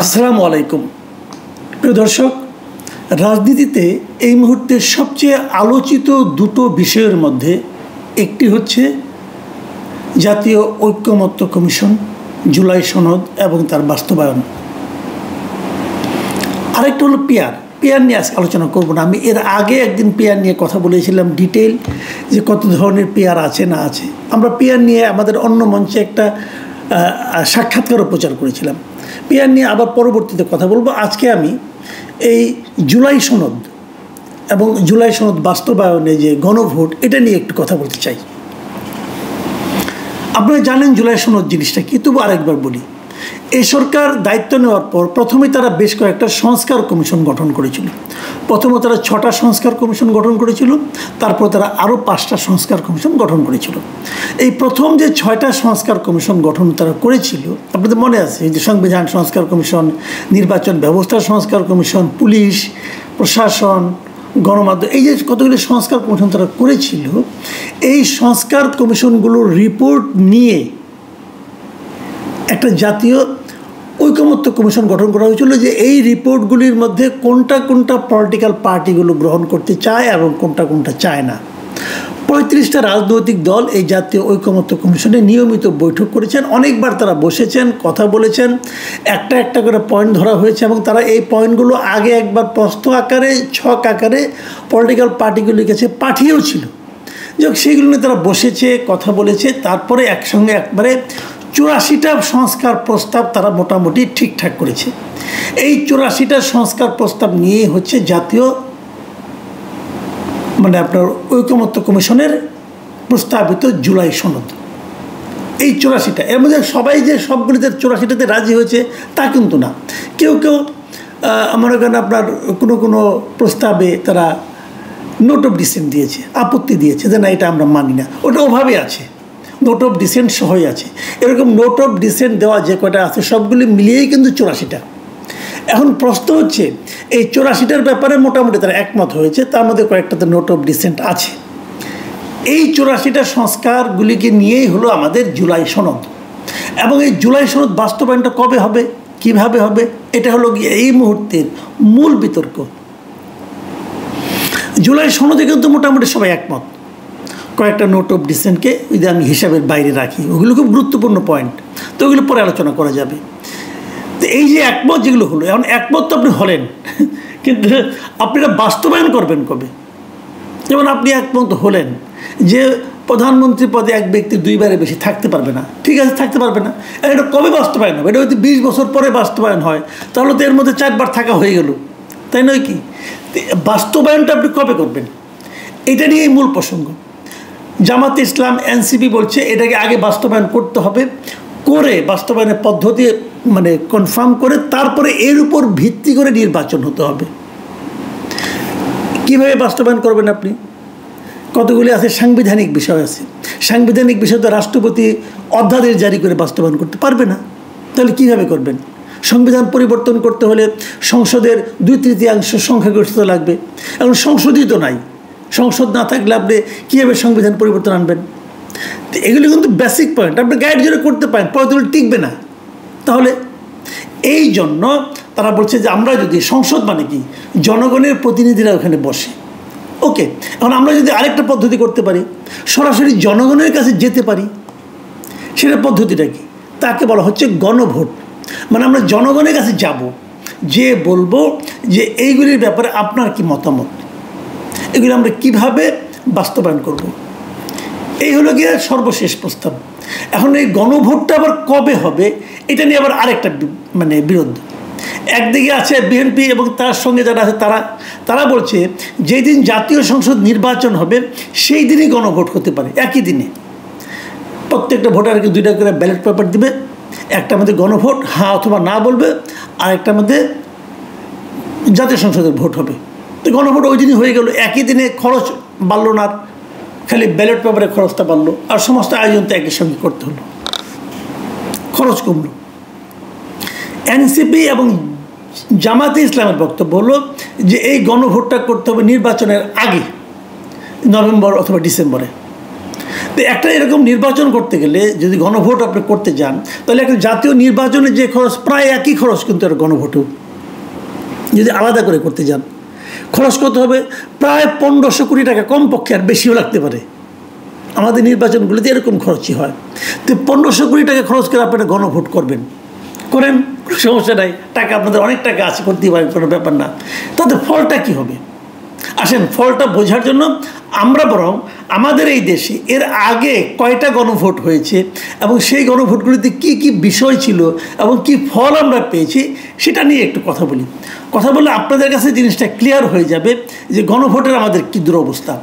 আসসালামু আলাইকুম প্রিয় দর্শক, রাজনীতিতে এই মুহূর্তে সবচেয়ে আলোচিত দুটো বিষয়ের মধ্যে একটি হচ্ছে জাতীয় ঐকমত্য কমিশন, জুলাই সনদ এবং তার বাস্তবায়ন। আরেকটা হলো পিয়ার নিয়ে আজকে আলোচনা করব না। আমি এর আগে একদিন পিয়ার নিয়ে কথা বলেছিলাম ডিটেইল, যে কত ধরনের পিয়ার আছে না আছে। আমরা পিয়ার নিয়ে আমাদের অন্য মঞ্চে একটা সাক্ষাৎকারও প্রচার করেছিলাম। পিয়ার নিয়ে আবার পরবর্তীতে কথা বলবো। আজকে আমি এই জুলাই সনদ এবং জুলাই সনদ বাস্তবায়নে যে গণভোট, এটা নিয়ে একটু কথা বলতে চাই। আপনারা জানেন জুলাই সনদ জিনিসটা কি, তবু আরেকবার বলি। এই সরকার দায়িত্ব নেওয়ার পর প্রথমে তারা বেশ কয়েকটা সংস্কার কমিশন গঠন করেছিল। প্রথমে তারা 6টা সংস্কার কমিশন গঠন করেছিল, তারপর তারা আরও 5টা সংস্কার কমিশন গঠন করেছিল। এই প্রথম যে 6টা সংস্কার কমিশন গঠন তারা করেছিল, আপনাদের মনে আছে যে সংবিধান সংস্কার কমিশন, নির্বাচন ব্যবস্থা সংস্কার কমিশন, পুলিশ প্রশাসন, গণমাধ্যম, এই যে কতগুলি সংস্কার কমিশন তারা করেছিল, এই সংস্কার কমিশনগুলোর রিপোর্ট নিয়ে একটা জাতীয় ঐকমত্য কমিশন গঠন করা হয়েছিল, যে এই রিপোর্টগুলির মধ্যে কোনটা কোনটা পলিটিক্যাল পার্টিগুলো গ্রহণ করতে চায় এবং কোনটা কোনটা চায় না। 35টা রাজনৈতিক দল এই জাতীয় ঐকমত্য কমিশনে নিয়মিত বৈঠক করেছেন, অনেকবার তারা বসেছেন, কথা বলেছেন, একটা একটা করে পয়েন্ট ধরা হয়েছে এবং তারা এই পয়েন্টগুলো আগে একবার প্রস্ত আকারে, ছক আকারে পলিটিক্যাল পার্টিগুলির কাছে পাঠিয়েও ছিল। যাক, সেইগুলো নিয়ে তারা বসেছে, কথা বলেছে, তারপরে একসঙ্গে একবারে 84টা সংস্কার প্রস্তাব তারা মোটামুটি ঠিকঠাক করেছে। এই 84টা সংস্কার প্রস্তাব নিয়ে হচ্ছে জাতীয় আপনার ঐকমত্য কমিশনের প্রস্তাবিত জুলাই সনদ। এই 84টা, এর মধ্যে সবাই যে সবগুলিতে 84টাতে রাজি হয়েছে তা কিন্তু না। কেউ কেউ মনে করেন আপনার কোনো প্রস্তাবে তারা নোট অফ ডিসেন্ট দিয়েছে, আপত্তি দিয়েছে যে না, এটা আমরা মানি না, ওটা ওভাবে আছে, নোট অফ ডিসেন্ট সহই আছে। এরকম নোট অফ ডিসেন্ট দেওয়া যে কয়টা আছে সবগুলি মিলিয়েই কিন্তু 84টা। এখন প্রশ্ন হচ্ছে, এই 84টার ব্যাপারে মোটামুটি তারা একমত হয়েছে, তার মধ্যে কয়েকটাতে নোট অফ ডিসেন্ট আছে। এই 84টা সংস্কারগুলিকে নিয়েই হলো আমাদের জুলাই সনদ। এবং এই জুলাই সনদ বাস্তবায়নটা কবে হবে, কিভাবে হবে, এটা হলো গিয়ে এই মুহূর্তের মূল বিতর্ক। জুলাই সনদে কিন্তু মোটামুটি সবাই একমত। কয়েকটা নোট অফ ডিসেন্টকে যদি আমি হিসাবের বাইরে রাখি, ওগুলো খুব গুরুত্বপূর্ণ পয়েন্ট, তো ওগুলো পরে আলোচনা করা যাবে। তো এই যে একমত যেগুলো হলো, এখন একমত তো আপনি হলেন, কিন্তু আপনারা বাস্তবায়ন করবেন কবে? যেমন আপনি একমত হলেন যে প্রধানমন্ত্রী পদে এক ব্যক্তি 2বারের বেশি থাকতে পারবে না, ঠিক আছে, থাকতে পারবে না। এটা কবে বাস্তবায়ন হবে? এটা যদি 20 বছর পরে বাস্তবায়ন হয়, তাহলে তো এর মধ্যে 4বার থাকা হয়ে গেল, তাই নয় কি? বাস্তবায়নটা আপনি কবে করবেন, এটা নিয়েই মূল প্রসঙ্গ। জামাত ইসলাম, এনসিপি বলছে এটাকে আগে বাস্তবায়ন করতে হবে, করে বাস্তবায়নের পদ্ধতি কনফার্ম করে তারপরে এর উপর ভিত্তি করে নির্বাচন হতে হবে। কীভাবে বাস্তবায়ন করবেন আপনি? কতগুলি আছে সাংবিধানিক বিষয় আছে। সাংবিধানিক বিষয় তো রাষ্ট্রপতি অধ্যাদেশ জারি করে বাস্তবায়ন করতে পারবে না, তাহলে কীভাবে করবেন? সংবিধান পরিবর্তন করতে হলে সংসদের 2/3 সংখ্যাগরিষ্ঠতা লাগবে। এখন সংসদই তো নাই, সংসদ না থাকলে আপনি কীভাবে সংবিধান পরিবর্তন আনবেন? তো এগুলি কিন্তু বেসিক পয়েন্ট, আপনি গাইড জোরে করতে পারেন, পদ্ধতি টিকবে না। তাহলে এই জন্য তারা বলছে যে আমরা যদি সংসদ মানে কি, জনগণের প্রতিনিধিরা ওখানে বসে, ওকে। এখন আমরা যদি আরেকটা পদ্ধতি করতে পারি, সরাসরি জনগণের কাছে যেতে পারি, সেটা পদ্ধতিটা কি? তাকে বলা হচ্ছে গণভোট। আমরা জনগণের কাছে যাব, যে বলবো যে এইগুলির ব্যাপারে আপনার কি মতামত, এগুলো আমরা কিভাবে বাস্তবায়ন করব। এই হলো গিয়ে সর্বশেষ প্রস্তাব। এখন এই গণভোটটা আবার কবে হবে, এটা নিয়ে আবার আরেকটা বিরোধ। একদিকে আছে বিএনপি এবং তার সঙ্গে যারা আছে তারা বলছে যেই দিন জাতীয় সংসদ নির্বাচন হবে সেই দিনই গণভোট হতে পারে, একই দিনে। প্রত্যেকটা ভোটারকে 2টা করে ব্যালট পেপার দিবে, একটার মধ্যে গণভোট হ্যাঁ অথবা না বলবে, আর একটার মধ্যে জাতীয় সংসদের ভোট হবে। তো গণভোট ওই দিনই হয়ে গেল, একই দিনে খরচ বাড়ল না, খালি ব্যালট পেপারের খরচটা বাড়লো, আর সমস্ত আয়োজন তো একই সঙ্গে করতে হলো, খরচ কমল। এনসিপি এবং জামাতে ইসলামের বক্তব্য হলো যে এই গণভোটটা করতে হবে নির্বাচনের আগে, নভেম্বর অথবা ডিসেম্বরে। তো একটা এরকম নির্বাচন করতে গেলে যদি গণভোট আপনি করতে যান, তাহলে একটা জাতীয় নির্বাচনের যে খরচ প্রায় একই খরচ কিন্তু আর গণভোটও যদি আলাদা করে করতে যান খরচ কত হবে? প্রায় 1500 কোটি টাকা, কমপক্ষে, আর বেশিও লাগতে পারে। আমাদের নির্বাচনগুলিতে এরকম খরচই হয়। তো 1500 কোটি টাকা খরচ করে আপনারা গণভোট করবেন, করেন, কোনো সমস্যা নাই, টাকা আপনাদের অনেক টাকা আছে, করতেই পারেন, কোনো ব্যাপার না। তাতে ফলটা কী হবে? আসেন, ফলটা বোঝার জন্য আমরা বরং আমাদের এই দেশে এর আগে কয়টা গণভোট হয়েছে এবং সেই গণভোটগুলিতে কি কি বিষয় ছিল এবং কি ফল আমরা পেয়েছি সেটা নিয়ে একটু কথা বলি। কথা বললে আপনাদের কাছে জিনিসটা ক্লিয়ার হয়ে যাবে যে গণভোটের আমাদের কী দুরবস্থা।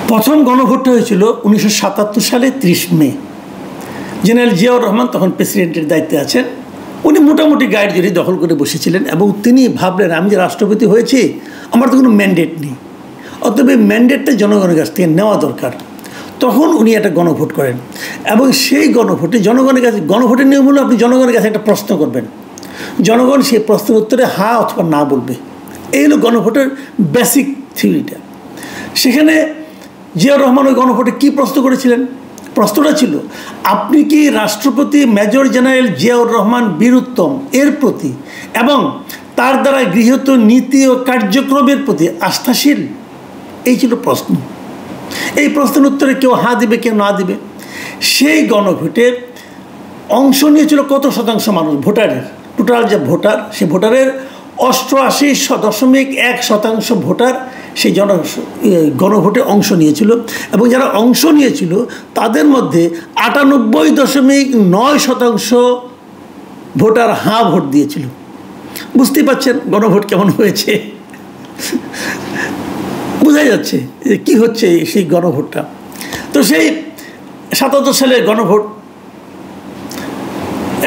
প্রথম গণভোটটা হয়েছিল 1977 সালে 30 মে। জেনারেল জিয়াউর রহমান তখন প্রেসিডেন্টের দায়িত্বে আছেন। উনি মোটামুটি গাইড জুড়ি দখল করে বসেছিলেন এবং তিনি ভাবলেন আমি যে রাষ্ট্রপতি হয়েছি, আমার তো কোনো ম্যান্ডেট নেই, অতএব এই ম্যান্ডেটটা জনগণের কাছ থেকে নেওয়া দরকার। তখন উনি একটা গণভোট করেন এবং সেই গণভোটে জনগণের কাছে, গণভোটের নিয়ম হলো আপনি জনগণের কাছে একটা প্রশ্ন করবেন, জনগণ সেই প্রশ্নের উত্তরে হা অথবা না বলবে। এই হলো গণভোটের বেসিক থিওরিটা। সেখানে জিয়াউর রহমান ওই গণভোটে কী প্রশ্ন করেছিলেন? প্রশ্নটা ছিল, আপনি কি রাষ্ট্রপতি মেজর জেনারেল জিয়াউর রহমান বীর উত্তম এর প্রতি এবং তার দ্বারা গৃহীত নীতি ও কার্যক্রমের প্রতি আস্থাশীল? এই ছিল প্রশ্ন। এই প্রশ্নের উত্তরে কেউ হা দিবে, কেউ না দিবে। সেই গণভোটে অংশ নিয়েছিল কত শতাংশ মানুষ? ভোটারের টোটাল যে ভোটার, সে ভোটারের 88.1% ভোটার সেই গণভোটে অংশ নিয়েছিল এবং যারা অংশ নিয়েছিল তাদের মধ্যে 98.9% ভোটার হাঁ ভোট দিয়েছিল। বুঝতেই পারছেন গণভোট কেমন হয়েছে, বোঝা যাচ্ছে যে কী হচ্ছে সেই গণভোটটা। তো সেই 77 সালের গণভোট,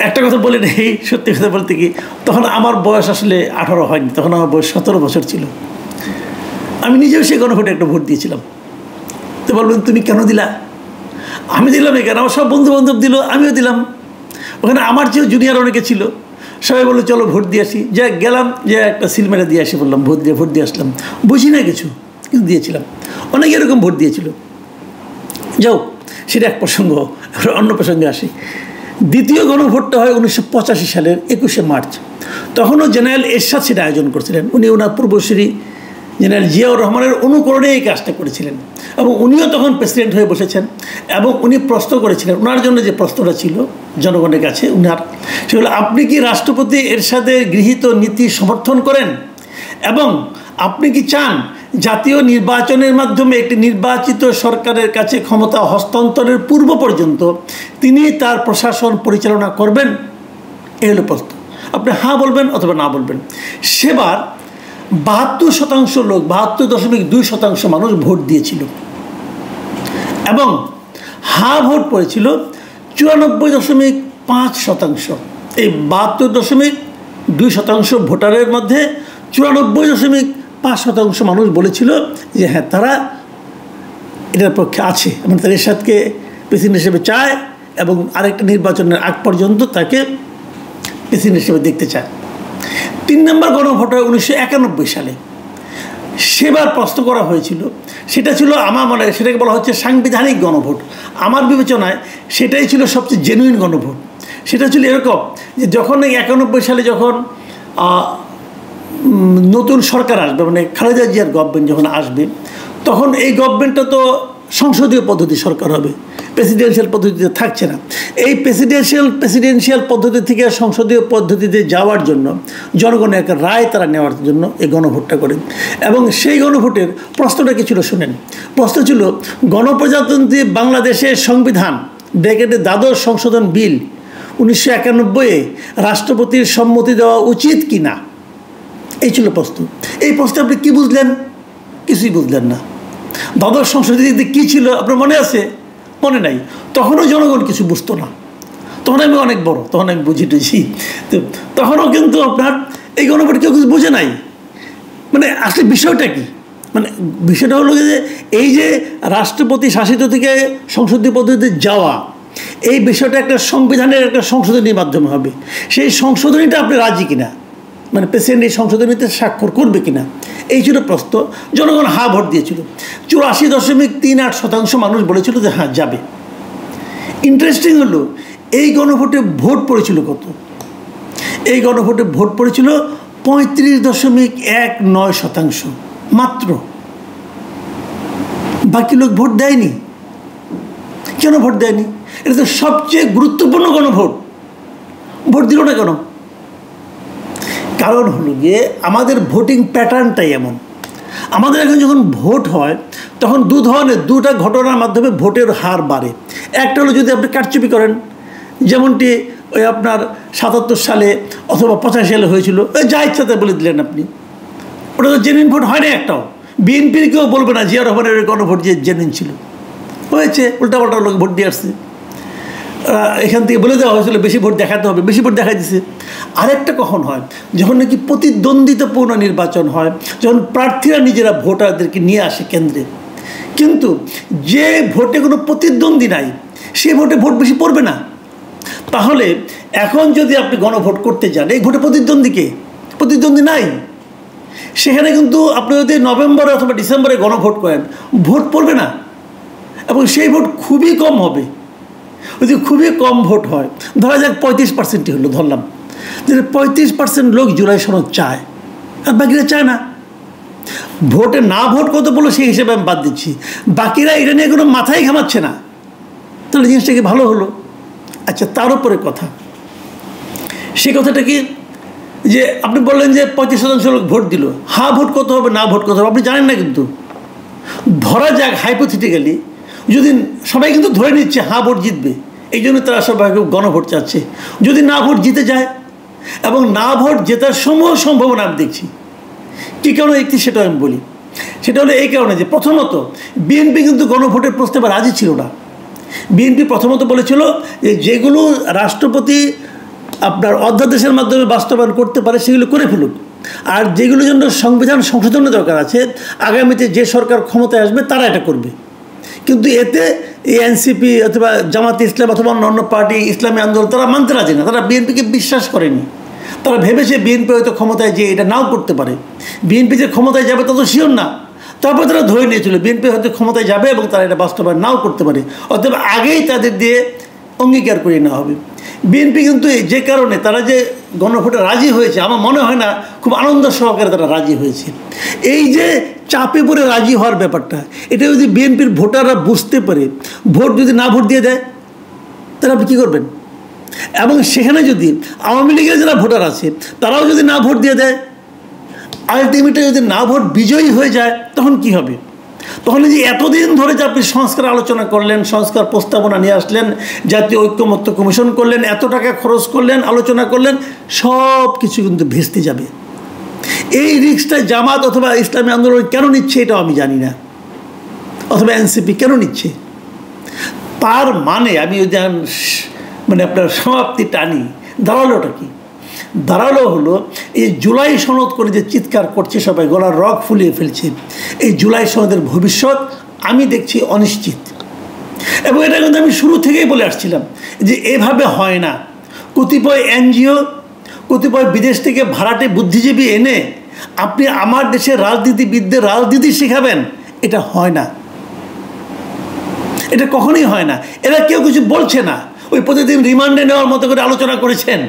একটা কথা বলে নেই, সত্যি কথা বলতে কি, তখন আমার বয়স আসলে 18 হয়নি, তখন আমার বয়স 17 বছর ছিল। আমি নিজেও সেই গণভোটে একটা ভোট দিয়েছিলাম। তো বলবেন তুমি কেন দিলা? আমি দিলাম কেন, আমার সব বন্ধু বান্ধব দিল, আমিও দিলাম। ওখানে আমার চেয়েও জুনিয়র অনেকে ছিল, সবাই বললো চলো ভোট দিয়ে আসি। যা গেলাম, যে একটা সিলমেরা দিয়ে আসি, বললাম ভোট দিয়ে আসলাম, বুঝি না কিছু, কিন্তু দিয়েছিলাম। অনেকে এরকম ভোট দিয়েছিল। যাও, সেটা এক প্রসঙ্গ। অন্য প্রসঙ্গে আসি। দ্বিতীয় গণভোটটা হয় 1985 সালের 21শে মার্চ। তখনও জেনারেল এরশাদ সেটা আয়োজন করছিলেন। উনি ওনার পূর্বসূরি জেনারেল জিয়াউর রহমানের অনুকরণে এই কাজটা করেছিলেন এবং উনিও তখন প্রেসিডেন্ট হয়ে বসেছেন এবং উনি প্রশ্ন করেছিলেন, ওনার জন্য যে প্রশ্নটা ছিল জনগণের কাছে উনার, সেগুলো আপনি কি রাষ্ট্রপতি এরশাদের গৃহীত নীতি সমর্থন করেন এবং আপনি কি চান জাতীয় নির্বাচনের মাধ্যমে একটি নির্বাচিত সরকারের কাছে ক্ষমতা হস্তান্তরের পূর্ব পর্যন্ত তিনি তার প্রশাসন পরিচালনা করবেন? এই হলো প্রশ্ন। আপনি হ্যাঁ বলবেন অথবা না বলবেন। সেবার 72% লোক, 72.2% মানুষ ভোট দিয়েছিল এবং হ্যাঁ ভোট পড়েছিল 94.5%। এই 72.2% ভোটারের মধ্যে 94.5% মানুষ বলেছিল যে হ্যাঁ তারা এটার পক্ষে আছে এবং তারা এরশাদকে প্রেসিডেন্ট হিসেবে চায় এবং আরেকটা নির্বাচনের আগ পর্যন্ত তাকে প্রেসিডেন্ট হিসেবে দেখতে চায়। 3 নম্বর গণভোট হয় 1991 সালে। সেবার প্রশ্ন করা হয়েছিল, সেটা ছিল আমার মনে হয় সেটাকে বলা হচ্ছে সাংবিধানিক গণভোট। আমার বিবেচনায় সেটাই ছিল সবচেয়ে জেনুইন গণভোট। সেটা ছিল এরকম যে যখন এই 91 সালে যখন নতুন সরকার আসবে, মানে খালেদা জিয়ার গভর্নমেন্ট যখন আসবে, তখন এই গভর্নমেন্টটা তো সংসদীয় পদ্ধতি সরকার হবে, প্রেসিডেন্সিয়াল পদ্ধতিতে থাকছে না। এই প্রেসিডেন্সিয়াল পদ্ধতি থেকে সংসদীয় পদ্ধতিতে যাওয়ার জন্য জনগণের একটা রায় তারা নেওয়ার জন্য এই গণভোটটা করেন এবং সেই গণভোটের প্রশ্নটা কি ছিল শুনেন। প্রশ্ন ছিল গণপ্রজাতন্ত্রী বাংলাদেশের সংবিধান ব্র্যাকেটে দ্বাদশ সংশোধন বিল 1991-এ রাষ্ট্রপতির সম্মতি দেওয়া উচিত কি না, এই ছিল প্রশ্ন। এই প্রশ্নে আপনি কী বুঝলেন? কিছুই বুঝলেন না। দ্বাদশ সংশোধনীতে কী ছিল আপনার মনে আছে? মনে নাই। তখনও জনগণ কিছু বুঝতো না, তখন আমি অনেক বড়, তখন আমি বুঝি তো তখনও কিন্তু আপনার এই গণভোট কেউ কিছু বুঝে নাই। মানে আসলে বিষয়টা কি, মানে বিষয়টা হলো যে এই যে রাষ্ট্রপতি শাসিত থেকে সংসদীয় পদ্ধতিতে যাওয়া, এই বিষয়টা একটা সংবিধানের একটা সংশোধনীর মাধ্যমে হবে। সেই সংশোধনীটা আপনি রাজি কিনা মানে প্রেসিডেন্ট এই সংশোধনীতে স্বাক্ষর করবে কিনা, এই ছিল প্রশ্ন। জনগণ হা ভোট দিয়েছিল। 84.38% মানুষ বলেছিল যে হ্যাঁ যাবে। ইন্টারেস্টিং হলো এই গণভোটে ভোট পড়েছিল কত? এই গণভোটে ভোট পড়েছিল 35.19% মাত্র। বাকি লোক ভোট দেয়নি। কেন ভোট দেয়নি? এটা তো সবচেয়ে গুরুত্বপূর্ণ গণভোট, ভোট দিল না কেন? কারণ হলো গিয়ে আমাদের ভোটিং প্যাটার্নটাই এমন। আমাদের এখন যখন ভোট হয় তখন দুটা ঘটনার মাধ্যমে ভোটের হার বাড়ে। একটা হলো যদি আপনি কারচুপি করেন, যেমনটি ওই আপনার 77 সালে অথবা 85 সালে হয়েছিল, ওই যা ইচ্ছাতে বলে দিলেন আপনি, ওটা তো জেনুইন ভোট হয় না একটাও। বিএনপির কেউ বলবে না জিয়া রহমানের গণভোট যে জেনুইন ছিল, হয়েছে উল্টাপাল্টা লোক ভোট দিয়ে আসছে। এখান থেকে বলে দেওয়া হয়েছিল বেশি ভোট দেখাতে হবে, বেশি ভোট দেখা দিচ্ছে। আরেকটা কখন হয়? যখন নাকি প্রতিদ্বন্দ্বিতাপূর্ণ নির্বাচন হয়, যখন প্রার্থীরা নিজেরা ভোটারদেরকে নিয়ে আসে কেন্দ্রে, কিন্তু যে ভোটে কোনো প্রতিদ্বন্দ্বী নাই সে ভোটে ভোট বেশি পড়বে না। তাহলে এখন যদি আপনি গণভোট করতে যান, এই ভোটে প্রতিদ্বন্দ্বী নাই, সেখানে কিন্তু আপনি যদি নভেম্বরে অথবা ডিসেম্বরে গণভোট করেন, ভোট পড়বে না এবং সেই ভোট খুবই কম হবে। যদি খুবই কম ভোট হয়, ধরা যাক 35%ই হলো, ধরলাম যে 35% লোক জুলাই সনদ চায় আর বাকিরা চায় না। ভোটে না ভোট কত বলো সেই হিসেবে আমি বাদ দিচ্ছি, বাকিরা এটা নিয়ে কোনো মাথায় ঘামাচ্ছে না, তাহলে জিনিসটা কি ভালো হলো? আচ্ছা, তার উপরে কথা, সেই কথাটা কি যে আপনি বললেন যে 35% লোক ভোট দিল, হ্যাঁ ভোট কত হবে না ভোট কত হবে আপনি জানেন না। কিন্তু ধরা যাক হাইপোথেটিক্যালি, যদি সবাই কিন্তু ধরে নিচ্ছে হ্যাঁ ভোট জিতবে, এই জন্য তারা সবাই গণভোট চাচ্ছে। যদি না ভোট জিতে যায়, এবং না ভোট জেতার সমূহ সম্ভাবনা আমি দেখছি, কী কারণে দেখছি সেটা আমি বলি। সেটা হলো এই কারণে যে প্রথমত বিএনপি কিন্তু গণভোটের প্রস্তাবে রাজি ছিল না। বিএনপি প্রথমত বলেছিল যে যেগুলো রাষ্ট্রপতি আপনার অধ্যাদেশের মাধ্যমে বাস্তবায়ন করতে পারে সেগুলো করে ফেলুক, আর যেগুলোর জন্য সংবিধান সংশোধনের দরকার আছে আগামীতে যে সরকার ক্ষমতায় আসবে তারা এটা করবে। কিন্তু এতে এই এনসিপি অথবা জামাতে ইসলাম অথবা অন্য পার্টি ইসলামী আন্দোলন তারা মানতে রাজি না, তারা বিএনপিকে বিশ্বাস করেনি। তারা ভেবেছে বিএনপি হয়তো ক্ষমতায় যে এটা নাও করতে পারে, বিএনপি যে ক্ষমতায় যাবে তা তো শিওর না। তারপর তারা ধরে নিয়েছিল বিএনপি হয়তো ক্ষমতায় যাবে এবং তারা এটা বাস্তবায়ন নাও করতে পারে, অতএব আগেই তাদের দিয়ে অঙ্গীকার করে নেওয়া হবে। বিএনপি কিন্তু যে কারণে তারা যে গণভোটে রাজি হয়েছে, আমার মনে হয় না খুব আনন্দ সহকারে তারা রাজি হয়েছে। এই যে চাপে পড়ে রাজি হওয়ার ব্যাপারটা, এটা যদি বিএনপির ভোটাররা বুঝতে পারে, ভোট যদি না ভোট দিয়ে দেয় তাহলে আপনি কী করবেন? এবং সেখানে যদি আওয়ামী লীগের যারা ভোটার আছে তারাও যদি না ভোট দিয়ে দেয়, আলটিমেটলি যদি না ভোট বিজয়ী হয়ে যায়, তখন কি হবে? তখন যে এতদিন ধরে যে আপনি সংস্কার আলোচনা করলেন, সংস্কার প্রস্তাবনা নিয়ে আসলেন, জাতীয় ঐক্যমত্য কমিশন করলেন, এত টাকা খরচ করলেন, আলোচনা করলেন, সব কিছু কিন্তু ভেস্তে যাবে। এই রিস্কটা জামাত অথবা ইসলামী আন্দোলন কেন নিচ্ছে এটাও আমি জানি না, অথবা এনসিপি কেন নিচ্ছে। তার মানে আমি যদি মানে আপনার সমাপ্তি টানি, দাঁড়ালোটা কি? দাঁড়ালো হলো এই জুলাই সনদ করে যে চিৎকার করছে সবাই, গলার রগ ফুলিয়ে ফেলছে, এই জুলাই সনদের ভবিষ্যৎ আমি দেখছি অনিশ্চিত। এবং এটা কিন্তু আমি শুরু থেকেই বলে আসছিলাম যে এভাবে হয় না। কতিপয় এনজিও, কতিপয় বিদেশ থেকে ভাড়াটে বুদ্ধিজীবী এনে আপনি আমার দেশের রাজনীতিবিদদের রাজনীতি শেখাবেন, এটা হয় না, এটা কখনোই হয় না। এরা কেউ কিছু বলছে না, ওই প্রতিদিন রিমান্ডে নেওয়ার মতো করে আলোচনা করেছেন।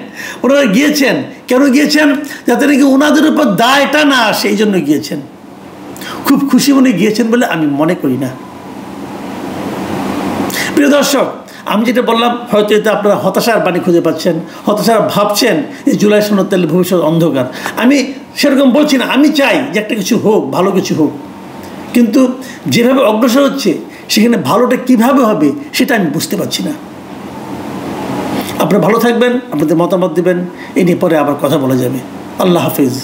ওনারা গিয়েছেন, কেন গিয়েছেন? যাতে নাকি ওনাদের উপর দায়টা না আসে, এই জন্য গিয়েছেন। খুব খুশি মনে গিয়েছেন বলে আমি মনে করি না। প্রিয় দর্শক, আমি যেটা বললাম, হয়তো এতে আপনারা হতাশার বাণী খুঁজে পাচ্ছেন, হতাশার ভাবছেন যে জুলাই সনদ তাহলে ভবিষ্যৎ অন্ধকার। আমি সেরকম বলছি না, আমি চাই যে একটা কিছু হোক, ভালো কিছু হোক, কিন্তু যেভাবে অগ্রসর হচ্ছে সেখানে ভালোটা কিভাবে হবে সেটা আমি বুঝতে পারছি না। আপনারা ভালো থাকবেন, আপনাদের মতামত দেবেন, এই নিয়ে পরে আবার কথা বলা যাবে। আল্লাহ হাফিজ।